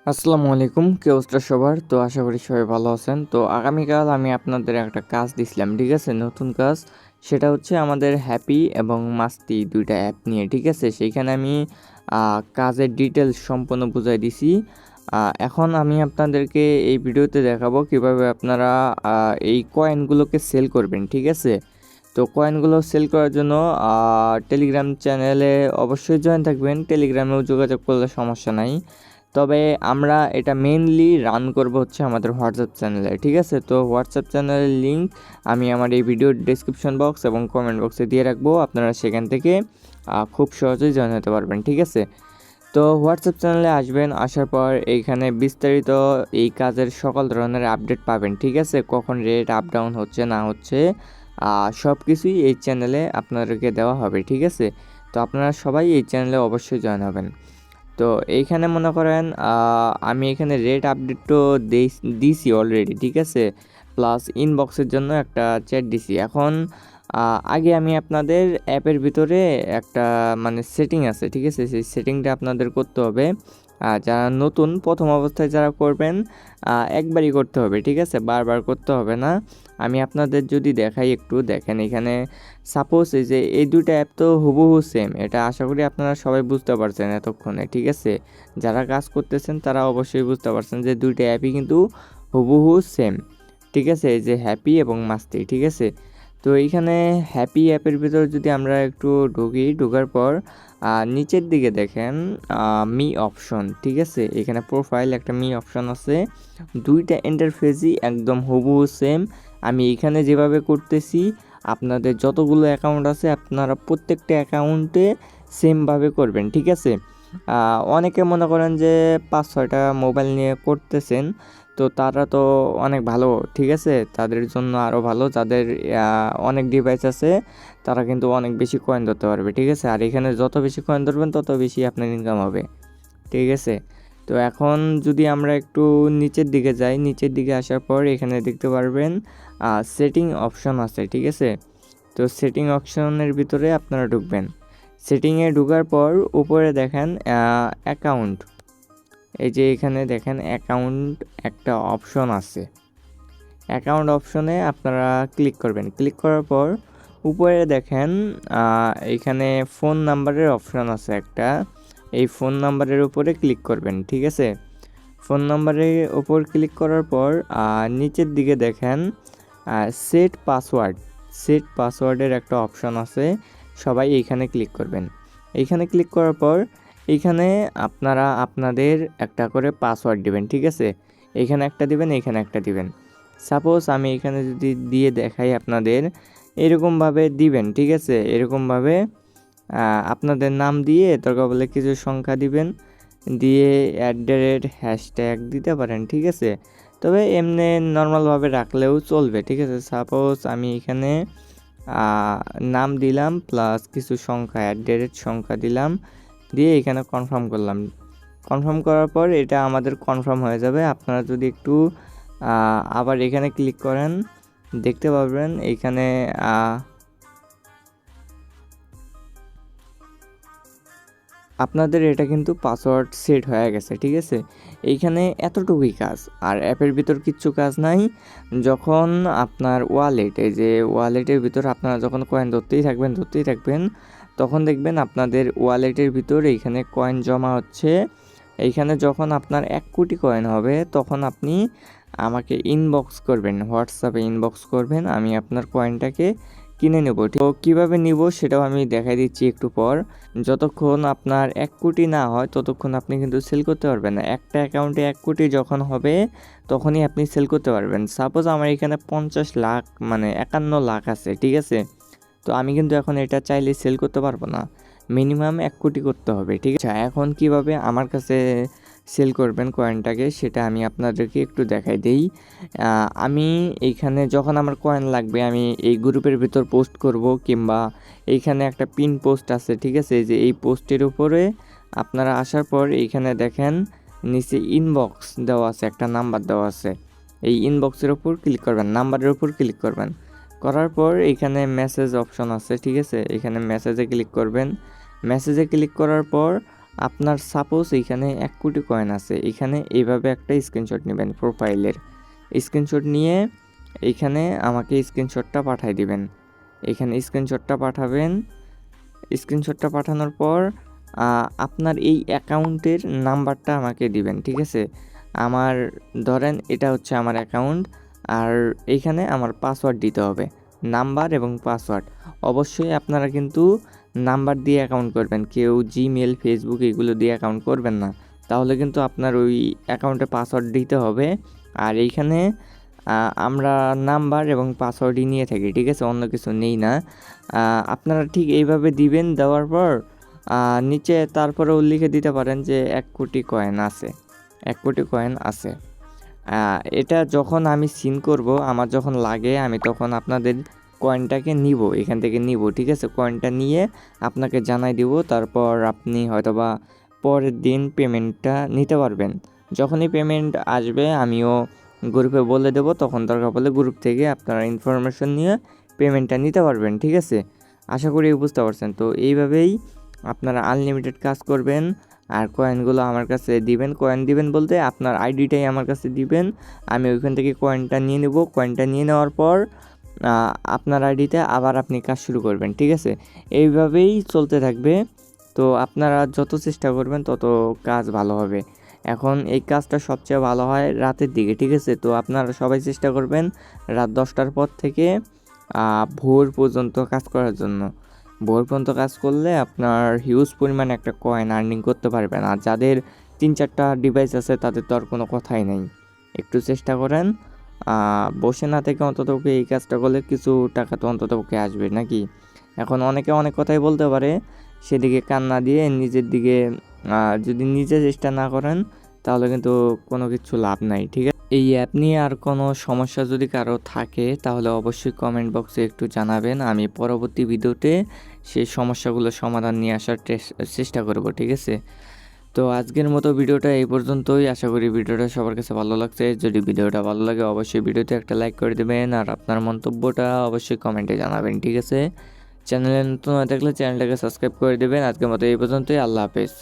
আসসালামু আলাইকুম, কি অবস্থা সবার? তো আশা করি সবাই ভালো আছেন। তো আগামীকাল আমি আপনাদের একটা কাজ দিছিলাম, ঠিক আছে? নতুন কাজ। সেটা হচ্ছে আমাদের হ্যাপি এবং মাস্তি ২ টা অ্যাপ নিয়ে, ঠিক আছে? সেইখানে আমি কাজের ডিটেইলস সম্পূর্ণ বুঝাই দিছি। এখন আমি আপনাদেরকে এই ভিডিওতে দেখাবো কিভাবে আপনারা এই কয়েনগুলোকে সেল করবেন, ঠিক আছে? তো কয়েনগুলো সেল করার জন্য টেলিগ্রাম চ্যানেলে অবশ্যই জয়েন থাকবেন। টেলিগ্রামেও যোগাযোগ করলে সমস্যা নাই। তবে আমরা এটা মেইনলি রান করব হচ্ছে আমাদের হোয়াটসঅ্যাপ চ্যানেলে, ঠিক আছে? তো হোয়াটসঅ্যাপ চ্যানেলের লিঙ্ক আমি আমার এই ভিডিওর ডেসক্রিপশন বক্স এবং কমেন্ট বক্সে দিয়ে রাখবো। আপনারা সেখান থেকে খুব সহজেই জয়েন হতে পারবেন, ঠিক আছে? তো হোয়াটসঅ্যাপ চ্যানেলে আসবেন, আসার পর এইখানে বিস্তারিত এই কাজের সকল ধরনের আপডেট পাবেন, ঠিক আছে? কখন রেট আপ ডাউন হচ্ছে না হচ্ছে সব কিছুই এই চ্যানেলে আপনাদেরকে দেওয়া হবে, ঠিক আছে? তো আপনারা সবাই এই চ্যানেলে অবশ্যই জয়েন হবেন। তো এইখানে মনে করেন আমি এখানে রেট আপডেটও দিছি অলরেডি, ঠিক আছে? প্লাস ইনবক্সের জন্য একটা চ্যাট দিছি। এখন আগে আমি আপনাদের অ্যাপের ভিতরে একটা মানে সেটিং আছে, ঠিক আছে? সেই সেটিংটা আপনাদের করতে হবে। যারা নতুন প্রথম অবস্থায় যারা করবেন একবারই করতে হবে, ঠিক আছে? বারবার করতে হবে না। আমি আপনাদের যদি দেখাই, একটু দেখেন এখানে। সাপোজ এই যে এই ২ টা অ্যাপ তো হুবহু সেম। এটা আশা করি আপনারা সবাই বুঝতে পারছেন এতক্ষণে, ঠিক আছে? যারা কাজ করতেছেন তারা অবশ্যই বুঝতে পারছেন যে ২ টা অ্যাপই কিন্তু হুবহু সেম, ঠিক আছে? এই যে হ্যাপি এবং মাস্তি, ঠিক আছে? তো এইখানে হ্যাপি অ্যাপের ভিতর যদি আমরা একটু ঢুকি, ঢোকার পর নিচের দিকে দেখেন মি অপশন, ঠিক আছে? এখানে প্রোফাইল একটা মি অপশন আছে। ২ টা ইন্টারফেসই একদম হুবহু সেম। আমি এখানে যেভাবে করতেছি আপনাদের যতগুলো অ্যাকাউন্ট আছে আপনারা প্রত্যেকটা অ্যাকাউন্টে সেমভাবে করবেন, ঠিক আছে? অনেকে মনে করেন যে ৫-৬টা মোবাইল নিয়ে করতেছেন, তো তারা তো অনেক ভালো, ঠিক আছে? তাদের জন্য আরও ভালো। যাদের অনেক ডিভাইস আছে তারা কিন্তু অনেক বেশি কয়েন ধরতে পারবে, ঠিক আছে? আর এখানে যত বেশি কয়েন ধরবেন তত বেশি আপনার ইনকাম হবে, ঠিক আছে? তো এখন যদি আমরা একটু নিচের দিকে যাই, নিচের দিকে আসার পর এখানে দেখতে পারবেন সেটিং অপশন আছে, ঠিক আছে? তো সেটিং অপশনের ভিতরে আপনারা ঢুকবেন। সেটিংয়ে ঢোকার পর উপরে দেখেন অ্যাকাউন্ট। এই যে এখানে দেখেন অ্যাকাউন্ট একটা অপশন আছে। অ্যাকাউন্ট অপশনে আপনারা ক্লিক করবেন। ক্লিক করার পর উপরে দেখেন এখানে ফোন নাম্বারের অপশন আছে একটা। এই ফোন নাম্বারের উপরে ক্লিক করবেন, ঠিক আছে? ফোন নাম্বারের ওপর ক্লিক করার পর নিচের দিকে দেখেন সেট পাসওয়ার্ড। সেট পাসওয়ার্ডের একটা অপশন আছে, সবাই এইখানে ক্লিক করবেন। এইখানে ক্লিক করার পর এইখানে আপনারা আপনাদের একটা করে পাসওয়ার্ড দিবেন, ঠিক আছে? এইখানে একটা দিবেন, এইখানে একটা দিবেন। সাপোজ আমি এখানে যদি দিয়ে দেখাই আপনাদের, এরকমভাবে দিবেন, ঠিক আছে? এরকমভাবে আপনাদের নাম দিয়ে দরকার বলে কিছু সংখ্যা দিবেন, দিয়ে # দিতে পারেন, ঠিক আছে? তবে এমনি নর্মালভাবে রাখলেও চলবে, ঠিক আছে? সাপোজ আমি এখানে নাম দিলাম প্লাস কিছু সংখ্যা সংখ্যা দিলাম, দিয়ে এখানে কনফার্ম করলাম। কনফার্ম করার পর এটা আমাদের কনফার্ম হয়ে যাবে। আপনারা যদি একটু আবার এখানে ক্লিক করেন, দেখতে পাবেন এইখানে আপনাদের এটা কিন্তু পাসওয়ার্ড সেট হয়ে গেছে, ঠিক আছে? এইখানে এতটুকুই কাজ, আর অ্যাপের ভিতর কিচ্ছু কাজ নাই। যখন আপনার ওয়ালেট, এই যে ওয়ালেটের ভিতর আপনারা যখন কয়েন ধরতেই থাকবেন, তখন দেখবেন আপনাদের ওয়ালেটের ভিতর এইখানে কয়েন জমা হচ্ছে। এইখানে যখন আপনার ১ কোটি কয়েন হবে তখন আপনি আমাকে ইনবক্স করবেন, হোয়াটসঅ্যাপে ইনবক্স করবেন, আমি আপনার কয়েনটাকে কিনে নেব। তো কীভাবে নিব সেটাও আমি দেখাই দিচ্ছি একটু পর। যতক্ষণ আপনার ১ কোটি না হয় ততক্ষণ আপনি কিন্তু সেল করতে পারবেন না। একটা অ্যাকাউন্টে ১ কোটি যখন হবে তখনই আপনি সেল করতে পারবেন। সাপোজ আমার এখানে ৫০ লাখ মানে ৫১ লাখ আছে, ঠিক আছে? তো আমি কিন্তু এখন এটা চাইলে সেল করতে পারবো না। মিনিমাম ১ কোটি করতে হবে, ঠিক আছে? এখন কিভাবে আমার কাছে সেল করবেন কয়েনটাকে সেটা আমি আপনাদেরকে একটু দেখাই দেই। আমি এইখানে যখন আমার কয়েন লাগবে আমি এই গ্রুপের ভিতর পোস্ট করব, কিংবা এইখানে একটা পিন পোস্ট আছে, ঠিক আছে? এই যে এই পোস্টের উপরে আপনারা আসার পর এইখানে দেখেন নিচে ইনবক্স দেওয়া আছে, একটা নাম্বার দেওয়া আছে। এই ইনবক্সের উপর ক্লিক করবেন, নাম্বারের উপর ক্লিক করবেন। করার পর এইখানে মেসেজ অপশন আছে, ঠিক আছে? এখানে মেসেজে ক্লিক করবেন। মেসেজে ক্লিক করার পর আপনার সাপোজ এইখানে 1 কোটি কয়েন আছে, এখানে এইভাবে একটা স্ক্রিনশট নেবেন প্রোফাইলের। স্ক্রিনশট নিয়ে এইখানে আমাকে স্ক্রিনশটটা পাঠিয়ে দিবেন। এখানে স্ক্রিনশটটা পাঠাবেন। স্ক্রিনশটটা পাঠানোর পর আপনার এই অ্যাকাউন্টের নাম্বারটা আমাকে দিবেন, ঠিক আছে? আমার ধরেন এটা হচ্ছে আমার অ্যাকাউন্ট, আর এইখানে আমার পাসওয়ার্ড দিতে হবে, নাম্বার এবং পাসওয়ার্ড। অবশ্যই আপনারা কিন্তু নাম্বার দিয়ে অ্যাকাউন্ট করবেন, কেউ জিমেল, ফেসবুক এগুলো দিয়ে অ্যাকাউন্ট করবেন না, তাহলে কিন্তু আপনার ওই অ্যাকাউন্টে পাসওয়ার্ড দিতে হবে। আর এইখানে আমরা নাম্বার এবং পাসওয়ার্ডই নিয়ে থাকি, ঠিক আছে? অন্য কিছু নেই না। আপনারা ঠিক এইভাবে দিবেন। দেওয়ার পর নিচে তারপরেও লিখে দিতে পারেন যে 1 কোটি কয়েন আছে, 1 কোটি কয়েন আছে। এটা যখন আমি সিন করব, আমার যখন লাগে আমি তখন আপনাদের কয়েনটাকে নিব, এখান থেকে নিব, ঠিক আছে? কয়েনটা নিয়ে আপনাকে জানাই দিব, তারপর আপনি হয়তোবা পরের দিন পেমেন্টটা নিতে পারবেন। যখনই পেমেন্ট আসবে আমিও গ্রুপে বলে দেবো, তখন দরকার পড়লে গ্রুপ থেকে আপনারা ইনফরমেশন নিয়ে পেমেন্টটা নিতে পারবেন, ঠিক আছে? আশা করি বুঝতে পারছেন। তো এইভাবেই আপনারা আনলিমিটেড কাজ করবেন, আর কয়েনগুলো আমার কাছে দিবেন। কয়েন দিবেন বলতে আপনার আইডিটাই আমার কাছে দিবেন, আমি ওইখান থেকে কয়েনটা নিয়ে নেব। কয়েনটা নিয়ে নেওয়ার পর আপনার আইডিতে আবার আপনি কাজ শুরু করবেন, ঠিক আছে? এইভাবেই চলতে থাকবে। তো আপনারা যত চেষ্টা করবেন তত কাজ ভালো হবে। এখন এই কাজটা সবচেয়ে ভালো হয় রাতের দিকে, ঠিক আছে? তো আপনারা সবাই চেষ্টা করবেন রাত 10টার পর থেকে ভোর পর্যন্ত কাজ করার জন্য। ভোর পর্যন্ত কাজ করলে আপনার হিউজ পরিমাণে একটা কয়েন আর্নিং করতে পারবেন। আর যাদের 3-4টা ডিভাইস আছে তাদের তো আর কোনো কথাই নেই। একটু চেষ্টা করেন, বসে না থেকে অন্ততপক্ষে এই কাজটা করলে কিছু টাকা তো অন্ততপক্ষে আসবে নাকি? এখন অনেকে অনেক কথাই বলতে পারে, সেদিকে কান না দিয়ে নিজের দিকে যদি নিজে চেষ্টা না করেন তাহলে কিন্তু কোনো কিছু লাভ নাই, ঠিক আছে? এই অ্যাপ নিয়ে আর কোনো সমস্যা যদি কারো থাকে তাহলে অবশ্যই কমেন্ট বক্সে একটু জানাবেন। আমি পরবর্তী ভিডিওতে সেই সমস্যাগুলো সমাধান নিয়ে আসার চেষ্টা করব, ঠিক আছে? তো আজকের মতো ভিডিওটা এই পর্যন্তই। আশা করি ভিডিওটা সবার কাছে ভালো লাগছে। যদি ভিডিওটা ভালো লাগে অবশ্যই ভিডিওতে একটা লাইক করে দেবেন, আর আপনার মন্তব্যটা অবশ্যই কমেন্টে জানাবেন, ঠিক আছে? চ্যানেলে নতুন হয়ে থাকলে চ্যানেলটাকে সাবস্ক্রাইব করে দেবেন। আজকের মতো এই পর্যন্তই। আল্লাহ হাফেজ।